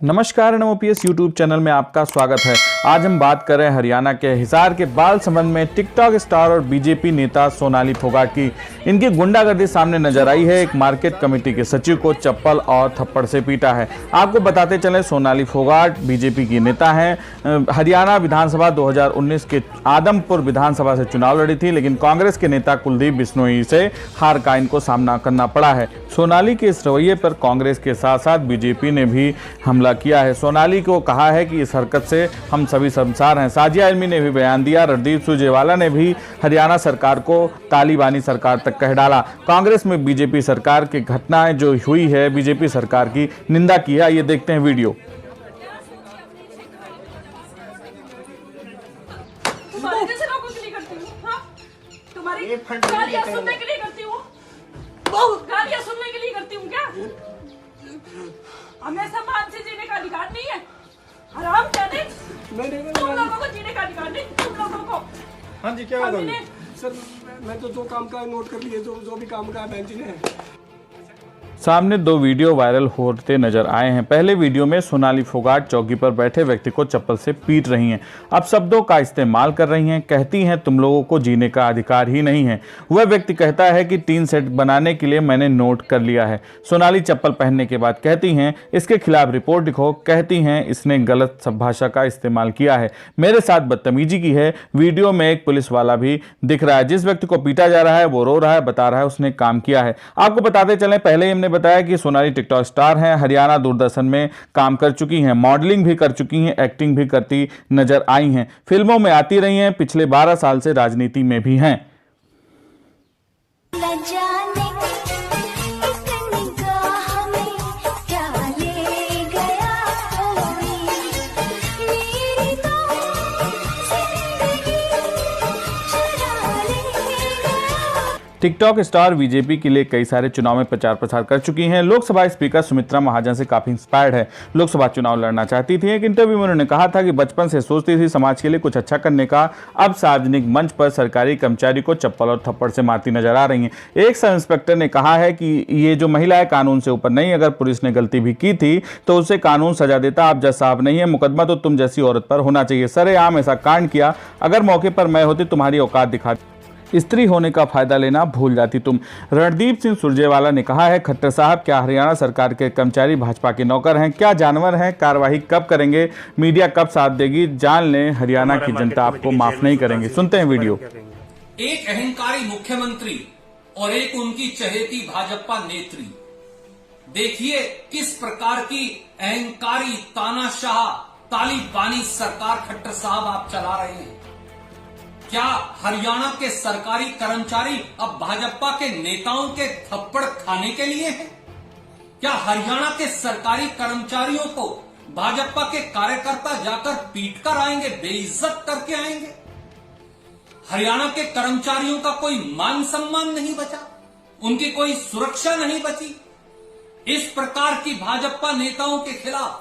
नमस्कार, NMOPS YouTube channel में आपका स्वागत है। आज हम बात कर रहे हैं हरियाणा के हिसार के बाल संबंध में टिकटॉक स्टार और बीजेपी नेता सोनाली फोगाट की। इनकी गुंडागर्दी सामने नजर आई है। एक मार्केट कमेटी के सचिव को चप्पल और थप्पड़ से पीटा है। आपको बताते चले, सोनाली फोगाट बीजेपी की नेता हैं। हरियाणा विधानसभा 2019 के आदमपुर विधानसभा से चुनाव लड़ी थी, लेकिन कांग्रेस के नेता कुलदीप बिश्नोई से हार का इनको सामना करना पड़ा है। सोनाली के इस रवैये पर कांग्रेस के साथ साथ बीजेपी ने भी हमला किया है। सोनाली को कहा है कि इस हरकत से हम सभी शर्मसार हैं। साजिया इल्मी ने भी बयान दिया। रणदीप सुरजेवाला ने भी हरियाणा सरकार को तालिबानी सरकार तक कह डाला। कांग्रेस में बीजेपी सरकार की घटनाएं जो हुई है, बीजेपी सरकार की निंदा की है। ये देखते हैं वीडियो। गालियां सुनने के लिए करती हूँ क्या? हमें सम्मान से जीने का अधिकार नहीं है। हराम जाने तुम लोगों को जीने का अधिकार नहीं, तुम लोगों को। हाँ जी, क्या होगा? सर मैं तो जो काम का नोट कर लिए, जो भी काम का बहन जी ने। सामने दो वीडियो वायरल होते नजर आए हैं। पहले वीडियो में सोनाली फोगाट चौकी पर बैठे व्यक्ति को चप्पल से पीट रही हैं। अब शब्दों का इस्तेमाल कर रही हैं। कहती हैं तुम लोगों को जीने का अधिकार ही नहीं है। वह व्यक्ति कहता है कि 3 सेट बनाने के लिए मैंने नोट कर लिया है। सोनाली चप्पल पहनने के बाद कहती हैं इसके खिलाफ रिपोर्ट लिखो। कहती हैं इसने गलत भाषा का इस्तेमाल किया है, मेरे साथ बदतमीजी की है। वीडियो में एक पुलिस वाला भी दिख रहा है। जिस व्यक्ति को पीटा जा रहा है वो रो रहा है, बता रहा है उसने काम किया है। आपको बताते चलें, पहले हमने बताया कि सोनाली टिकटॉक स्टार हैं। हरियाणा दूरदर्शन में काम कर चुकी हैं, मॉडलिंग भी कर चुकी हैं, एक्टिंग भी करती नजर आई हैं, फिल्मों में आती रही हैं। पिछले 12 साल से राजनीति में भी हैं। टिकटॉक स्टार बीजेपी के लिए कई सारे चुनाव में प्रचार प्रसार कर चुकी हैं। लोकसभा स्पीकर सुमित्रा महाजन से काफी इंस्पायर्ड है। लोकसभा चुनाव लड़ना चाहती थी। एक इंटरव्यू में उन्होंने कहा था कि बचपन से सोचती थी समाज के लिए कुछ अच्छा करने का। अब सार्वजनिक मंच पर सरकारी कर्मचारी को चप्पल और थप्पड़ से मारती नजर आ रही हैं। एक सब इंस्पेक्टर ने कहा है कि ये जो महिला है कानून से ऊपर नहीं। अगर पुलिस ने गलती भी की थी तो उसे कानून सजा देता। आप जज साहब नहीं है, मुकदमा तो तुम जैसी औरत पर होना चाहिए। सरेआम ऐसा कांड किया। अगर मौके पर मैं होती तुम्हारी औकात दिखा, स्त्री होने का फायदा लेना भूल जाती तुम। रणदीप सिंह सुरजेवाला ने कहा है, खट्टर साहब क्या हरियाणा सरकार के कर्मचारी भाजपा के नौकर हैं? क्या जानवर हैं? कार्रवाई कब करेंगे? मीडिया कब साथ देगी? जान लें, हरियाणा की जनता आपको माफ नहीं करेंगे। सुनते हैं वीडियो। एक अहंकारी मुख्यमंत्री और एक उनकी चहेती भाजपा नेत्री। देखिए किस प्रकार की अहंकारी तानाशाह तालिबानी सरकार खट्टर साहब आप चला रहे हैं। क्या हरियाणा के सरकारी कर्मचारी अब भाजपा के नेताओं के थप्पड़ खाने के लिए हैं? क्या हरियाणा के सरकारी कर्मचारियों को भाजपा के कार्यकर्ता जाकर पीट कर आएंगे, बेइज्जत करके आएंगे? हरियाणा के कर्मचारियों का कोई मान सम्मान नहीं बचा, उनकी कोई सुरक्षा नहीं बची। इस प्रकार की भाजपा नेताओं के खिलाफ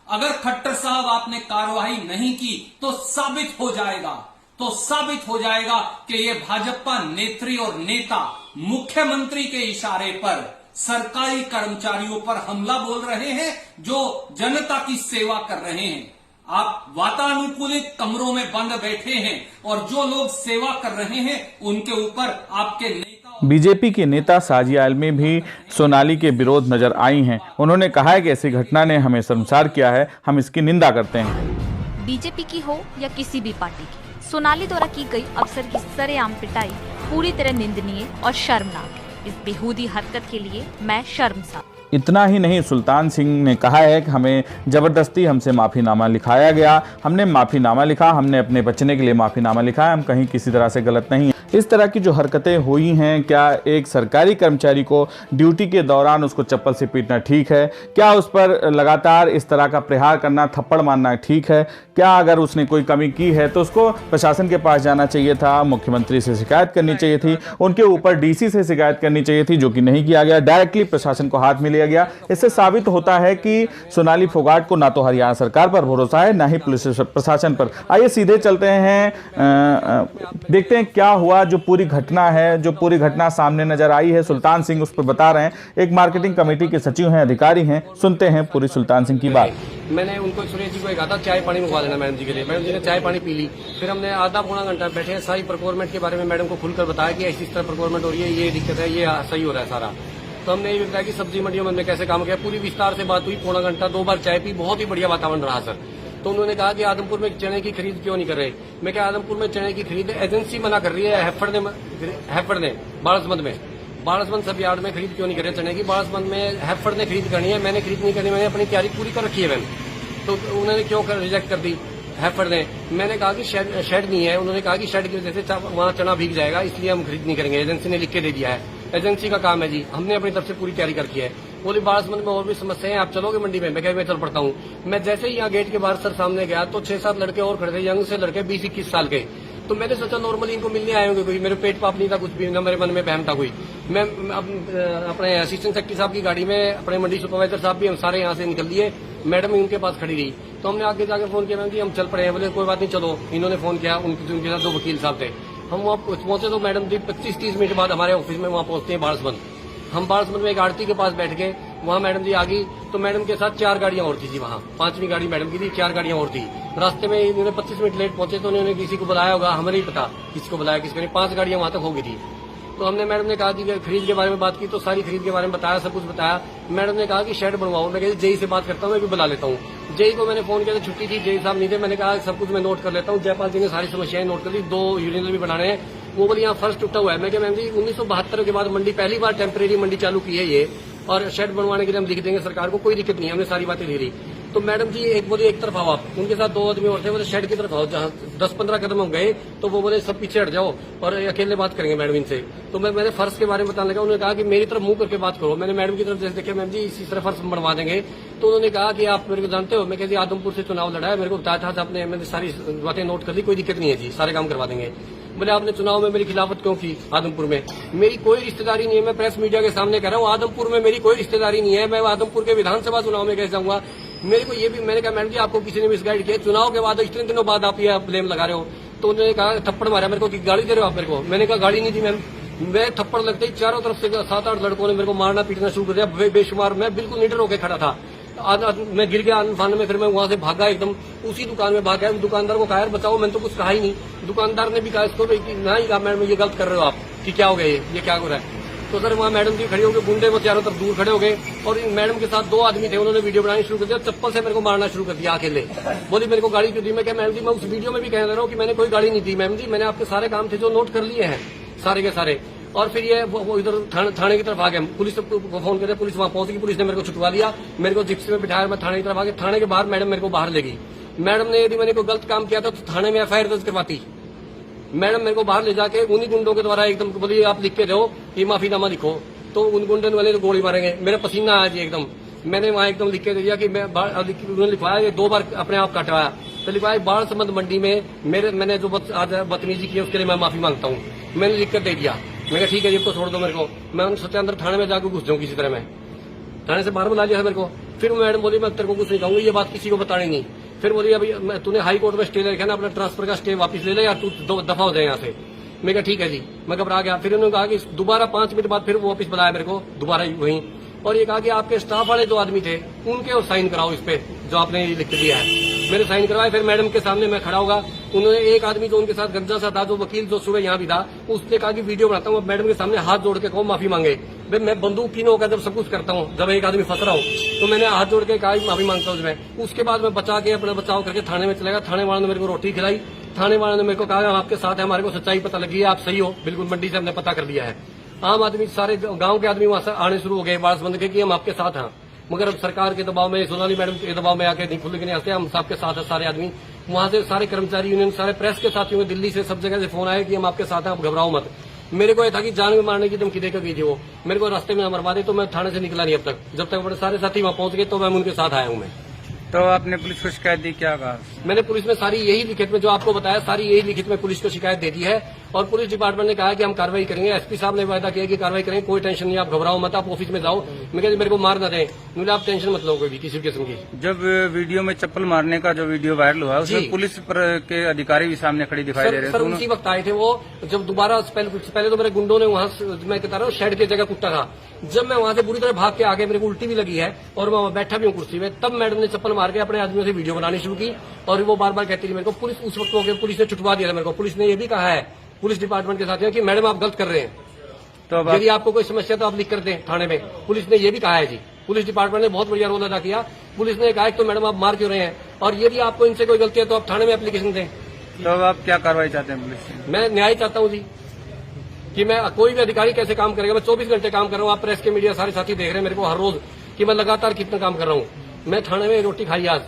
अगर खट्टर साहब आपने कार्रवाई नहीं की तो साबित हो जाएगा कि ये भाजपा नेत्री और नेता मुख्यमंत्री के इशारे पर सरकारी कर्मचारियों पर हमला बोल रहे हैं जो जनता की सेवा कर रहे हैं। आप वातानुकूलित कमरों में बंद बैठे हैं और जो लोग सेवा कर रहे हैं उनके ऊपर आपके नेता। बीजेपी के नेता साजिया इल्मी भी सोनाली के विरोध नजर आई हैं। उन्होंने कहा है कि ऐसी घटना ने हमें शर्मसार किया है, हम इसकी निंदा करते हैं। बीजेपी की हो या किसी भी पार्टी की, सोनाली द्वारा की गई अफसर की सरेआम पिटाई पूरी तरह निंदनीय और शर्मनाक है। इस बेहूदी हरकत के लिए मैं शर्मसार। इतना ही नहीं, सुल्तान सिंह ने कहा है कि हमें जबरदस्ती हमसे माफीनामा लिखाया गया। हमने माफीनामा लिखा, हमने अपने बचने के लिए माफीनामा लिखा है। हम कहीं किसी तरह से गलत नहीं। इस तरह की जो हरकतें हुई हैं, क्या एक सरकारी कर्मचारी को ड्यूटी के दौरान उसको चप्पल से पीटना ठीक है? क्या उस पर लगातार इस तरह का प्रहार करना, थप्पड़ मारना ठीक है? क्या अगर उसने कोई कमी की है तो उसको प्रशासन के पास जाना चाहिए था, मुख्यमंत्री से शिकायत करनी चाहिए थी, उनके ऊपर डीसी से शिकायत करनी चाहिए थी, जो कि नहीं किया गया। डायरेक्टली प्रशासन को हाथ में लिया गया। इससे साबित होता है कि सोनाली फोगाट को ना तो हरियाणा सरकार पर भरोसा है, ना ही पुलिस प्रशासन पर। आइए सीधे चलते हैं, देखते हैं क्या हुआ। जो पूरी घटना है, जो पूरी घटना सामने नजर आई है, सुल्तान सिंह उस पर बता रहे हैं। एक मार्केटिंग कमेटी के सचिव हैं, अधिकारी हैं। सुनते हैं पूरी सुल्तान सिंह की बात। मैंने उनको सुरेश जी को कहा था चाय पानी मंगवा देना मैडम जी के लिए। मैडम जी ने चाय पानी पी ली। फिर हमने आधा पौना घंटा बैठे, सारी प्रोक्योरमेंट के बारे में मैडम को खुलकर बताया कि इस तरह प्रोक्योरमेंट हो रही है, ये दिक्कत है, ये सही हो रहा है सारा। तो हमने ये बताया कि सब्जी मंडियों में हमने कैसे काम किया, पूरी विस्तार से बात हुई। पौना घंटा 2 बार चाय पी, बहुत ही बढ़िया वातावरण रहा सर। तो उन्होंने कहा कि आदमपुर में चने की खरीद क्यों नहीं कर रहे। मैं क्या, आदमपुर में चने की खरीद एजेंसी मना कर रही है, हैफर्ड ने बाड़सबंद सब यार्ड में खरीद क्यों नहीं कर रहे चने की। बाड़सबंद में हैफर्ड ने खरीद करनी है, मैंने खरीद नहीं करनी, मैंने अपनी तैयारी पूरी कर रखी है मैम। तो उन्होंने क्यों रिजेक्ट कर दी हैफर्ड ने। मैंने कहा कि शेड नहीं है। उन्होंने कहा कि शेड की वजह से वहाँ चना भीग जाएगा, इसलिए हम खरीद नहीं करेंगे। एजेंसी ने लिख के दे दिया है, एजेंसी का काम है जी, हमने अपनी तरफ से पूरी तैयारी कर रखी है। बोली बाड़सबंद में और भी समस्याएं, आप चलोगे मंडी में। मैं कह, मैं चल पड़ता हूँ। मैं जैसे ही यहाँ गेट के बाहर सर सामने गया तो 6-7 लड़के और खड़े थे, यंग से लड़के 20-21 साल के। तो मैंने सोचा नॉर्मली इनको मिलने आए होंगे कोई, मेरे पेट पाप नहीं था कुछ भी, न मेरे मन में बहम था कोई। मैं अपने असिस्टेंट सेक्रेटरी साहब की गाड़ी में, अपने मंडी सुपरवाइजर साहब भी, हम सारे यहाँ से निकल दिए। मैडम उनके पास खड़ी रही। तो हमने आगे जाकर फोन किया, मैम जी हम चल पड़े हैं। बोले कोई बात नहीं चलो। इन्होंने फोन किया, उनके साथ 2 वकील साहब थे। हम वहाँ पहुंचे तो मैडम जी 25-30 मिनट बाद हमारे ऑफिस में वहाँ पहुंचते हैं बाड़सबंद। हम बाड़सबंद में एक आरती के पास बैठ गए, वहाँ मैडम जी आ गई। तो मैडम के साथ 4 गाड़ियां और थी जी, वहाँ 5वीं गाड़ी मैडम की थी, 4 गाड़ियां और थी। रास्ते में इन्होंने 25 मिनट लेट पहुंचे तो उन्होंने किसी को बुलाया होगा, हमें नहीं पता किसको बुलाया किसको नहीं। 5 गाड़ियां वहाँ तक हो गई थी। तो हमने मैडम ने कहा कि खरीद के बारे में बात की, तो सारी खरीद के बारे में बताया, सब कुछ बताया। मैडम ने कहा कि शेड बनवाओ। मैं जेई से बात करता हूँ, मैं भी बुला लेता हूँ। जेई को मैंने फोन किया तो छुट्टी थी, जेई साहब नहीं थे। मैंने कहा सब कुछ मैं नोट कर लेता हूँ। जयपाल जी ने सारी समस्याएं नोट कर ली, 2 यूरिनल भी बनाने हैं। वो बोले यहाँ फर्स्ट टूटा हुआ है। मैं क्या, मैम जी 1972 के बाद मंडी पहली बार टेम्परेरी मंडी चालू की है ये, और शेड बनवाने के लिए हम लिख देंगे सरकार को, कोई दिक्कत नहीं है। हमने सारी बातें ले ली। तो मैडम जी एक बोले एक तरफ आओ आप, उनके साथ 2 आदमी और थे, बोले शेड की तरफ आओ। जहाँ 10-15 कदम हम गए तो वो बोले सब पीछे हट जाओ और अकेले बात करेंगे मैडम इनसे। तो मैंने फर्श के बारे में बताने लगा। उन्होंने कहा कि मेरी तरफ मुंह करके बात करो। मैंने मैडम की तरफ जैसे देखा, मैम जी इसी तरह फर्श बनवा देंगे। तो उन्होंने कहा कि आप मेरे को जानते हो। मैं कहती आदमपुर से चुनाव लड़ा है, मेरे को बताया था आपने, मैंने सारी बातें नोट कर ली, कोई दिक्कत नहीं है जी, सारे काम करवा देंगे। बोले आपने चुनाव में मेरी खिलाफत क्यों की आदमपुर में। मेरी कोई रिश्तेदारी नहीं है, मैं प्रेस मीडिया के सामने कह रहा हूँ, आदमपुर में मेरी कोई रिश्तेदारी नहीं है। मैं आदमपुर के विधानसभा चुनाव में कैसे जाऊंगा। मेरे को ये भी, मैंने कहा मैडम जी आपको किसी ने मिसगाइड किया, चुनाव के बाद इतने दिनों बाद आप ये ब्लेम लगा रहे हो। तो उन्होंने कहा थप्पड़ मारा मेरे को कि गाड़ी दे रहे हो आप मेरे को। मैंने कहा गाड़ी नहीं दी मैम। मैं थप्पड़ लगते ही चारों तरफ से 7-8 लड़कों ने मेरे को मारना पीटना शुरू कर दिया, बेशुमार। मैं बिल्कुल निडर होकर खड़ा था। मैं गिर गया अनफान में। फिर मैं वहां से भागा, एकदम उसी दुकान में भागा। दुकानदार को कहा यार बचाओ, मैंने तो कुछ कहा ही नहीं। दुकानदार ने भी कहा इसको नहीं कहा मैडम ये गलत कर रहे हो आप, कि क्या हो गया ये क्या हो रहा है। तो सर वहाँ मैडम जी खड़ी हो गए, गुंडे वो चारों तरफ दूर खड़े हो गए। और इन मैडम के साथ 2 आदमी थे, उन्होंने वीडियो बनानी शुरू कर दिया, चप्पल से मेरे को मारना शुरू कर दिया अकेले। बोली मेरे को गाड़ी क्यों दी। मैं क्या मैडम जी मैं उस वीडियो में भी कह रहा हूँ कि मैंने कोई गाड़ी नहीं दी मैम जी, मैंने आपके सारे काम थे जो नोट कर लिए हैं सारे के सारे। और फिर ये वो इधर थाने की तरफ आ गए। पुलिस को फोन करते, पुलिस वहां पहुंच गई। पुलिस ने मेरे को छुटवा लिया, मेरे को जिप्सी में बिठाया, मैं थाने की तरफ आ गया। थाने के बाहर मैडम मेरे को बाहर ले गई। मैडम ने यदि मैंने कोई गलत काम किया था तो थाने में एफआईआर दर्ज करवाती। मैडम मेरे को बाहर ले जाके उन्हीं गुंडों के द्वारा एकदम बोली आप लिख के दो कि माफीनामा लिखो। तो उन गुंडे वाले तो गोली मारेंगे, मेरा पसीना आया जी एकदम। मैंने वहां एकदम लिख के दे दिया कि मैं उन्होंने लिखवाया 2 बार अपने आप कटवाया। तो लिखवाया बाड़सबंद मंडी में मैंने जो आज बदतमीजी की उसके लिए मैं माफी मांगता हूँ। मैंने लिख कर दे दिया। मैं ठीक है ये तो छोड़ दो मेरे को। मैं सोचा अंदर थाने में जाकर घुस जाऊँ किसी तरह। मैं थाने से बाहर बुला लिया मेरे को। फिर मैडम बोली मैं तेरे को कुछ नहीं कहूंगी, ये बात किसी को बतानी नहीं। फिर बोली अभी तूने हाई कोर्ट में स्टे ले रखा ना, अपना ट्रांसफर का स्टे वापस ले ले या तू दफा हो जाए यहाँ से। मैं कहा ठीक है जी। मैं घबरा गया। फिर उन्होंने कहा कि दोबारा 5 मिनट बाद फिर वो वापस बुलाया मेरे को दोबारा वहीं, और ये कहा कि आपके स्टाफ वाले 2 आदमी थे उनके और साइन कराओ इस पे जो आपने लिख के दिया है। मैंने साइन करवाया। फिर मैडम के सामने मैं खड़ा होगा। उन्होंने एक आदमी जो उनके साथ गंजा सा था, जो वकील जो सुबह यहाँ भी था, उसने कहा कि वीडियो बनाता हूँ, मैडम के सामने हाथ जोड़ के कहो माफी मांगे। मैं बंदूक की होकर जब सब कुछ करता हूँ, जब एक आदमी फंस रहा हूँ तो मैंने हाथ जोड़ के कहा माफी मांगता हूँ उसमें। उसके बाद मैं बचा के अपना बचाव करके थाने में चलेगा। थाने वालों ने मेरे को रोटी खिलाई। थाने वालों ने मेरे को कहा आपके साथ है, हमारे को सच्चाई पता लगी है, आप सही हो बिल्कुल, मंडी से हमने पता कर लिया है। आम आदमी सारे गांव के आदमी वहां से आने शुरू हो गए बाड़सबंद के कि हम आपके साथ हैं। मगर अब सरकार के दबाव में, सोनाली मैडम के दबाव में आके नहीं खुल के नहीं आते, हम सबके साथ है सारे आदमी। वहां से सारे कर्मचारी यूनियन, सारे प्रेस के साथियों, दिल्ली से सब जगह से फोन आया कि हम आपके साथ हैं, आप घबराओ मत। मेरे को यह था कि जान में मारने की धमकी देकर गई थी वो, मेरे को रास्ते में मरवा दे। तो मैं थाने से निकला नहीं अब तक, जब तक मेरे सारे साथी वहां पहुंच गए तो मैं उनके साथ आया हूं। मैं तो आपने पुलिस को शिकायत दी, क्या कहा? मैंने पुलिस में सारी यही लिखित में जो आपको बताया, सारी यही लिखित में पुलिस को शिकायत दे दी है और पुलिस डिपार्टमेंट ने कहा कि हम कार्रवाई करेंगे। एसपी साहब ने वायदा किया कि कार्रवाई करेंगे, कोई टेंशन नहीं, आप घबराओ मत, आप ऑफिस में जाओ। मैं कहती मेरे को मार न दें, मुझे आप टेंशन मत लो कोई भी किसी किस्म की। जब वीडियो में चप्पल मारने का जो वीडियो वायरल हुआ उसमें पुलिस के अधिकारी भी सामने खड़ी दिखाई दे रहे सर उसी वक्त आए थे वो, जब दोबारा पहले तो मेरे गुंडों ने वहां मैं कहता रहा हूँ शेड की जगह कुट्टा था। जब मैं वहां से बुरी तरह भाग के आ गया, मेरे को उल्टी भी लगी है और मैं वहां बैठा भी हूँ कुर्सी में, तब मैडम ने चप्पल मार के अपने आदमियों से वीडियो बनानी शुरू की और वो बार बार कहती रही मेरे को। पुलिस उस वक्त हो गया, पुलिस ने छुटवा दिया था मेरे को। पुलिस ने ये भी कहा है पुलिस डिपार्टमेंट के साथियों कि मैडम आप गलत कर रहे हैं, तो अब यदि आपको कोई समस्या तो आप लिख कर दें थाने में। पुलिस ने ये भी कहा है जी, पुलिस डिपार्टमेंट ने बहुत बढ़िया रोल अदा किया। पुलिस ने कहा तो मैडम आप मार क्यों रहे हैं और यदि आपको इनसे कोई गलती है तो आप थाने में एप्लीकेशन दें। तो अब आप क्या कार्रवाई चाहते हैं पुलिस से? मैं न्याय चाहता हूँ जी कि मैं कोई भी अधिकारी कैसे काम करेगा। मैं 24 घंटे काम कर रहा हूँ, आप प्रेस के मीडिया सारे साथी देख रहे हैं मेरे को हर रोज कि मैं लगातार कितना काम कर रहा हूँ। मैं थाने में रोटी खाई आज।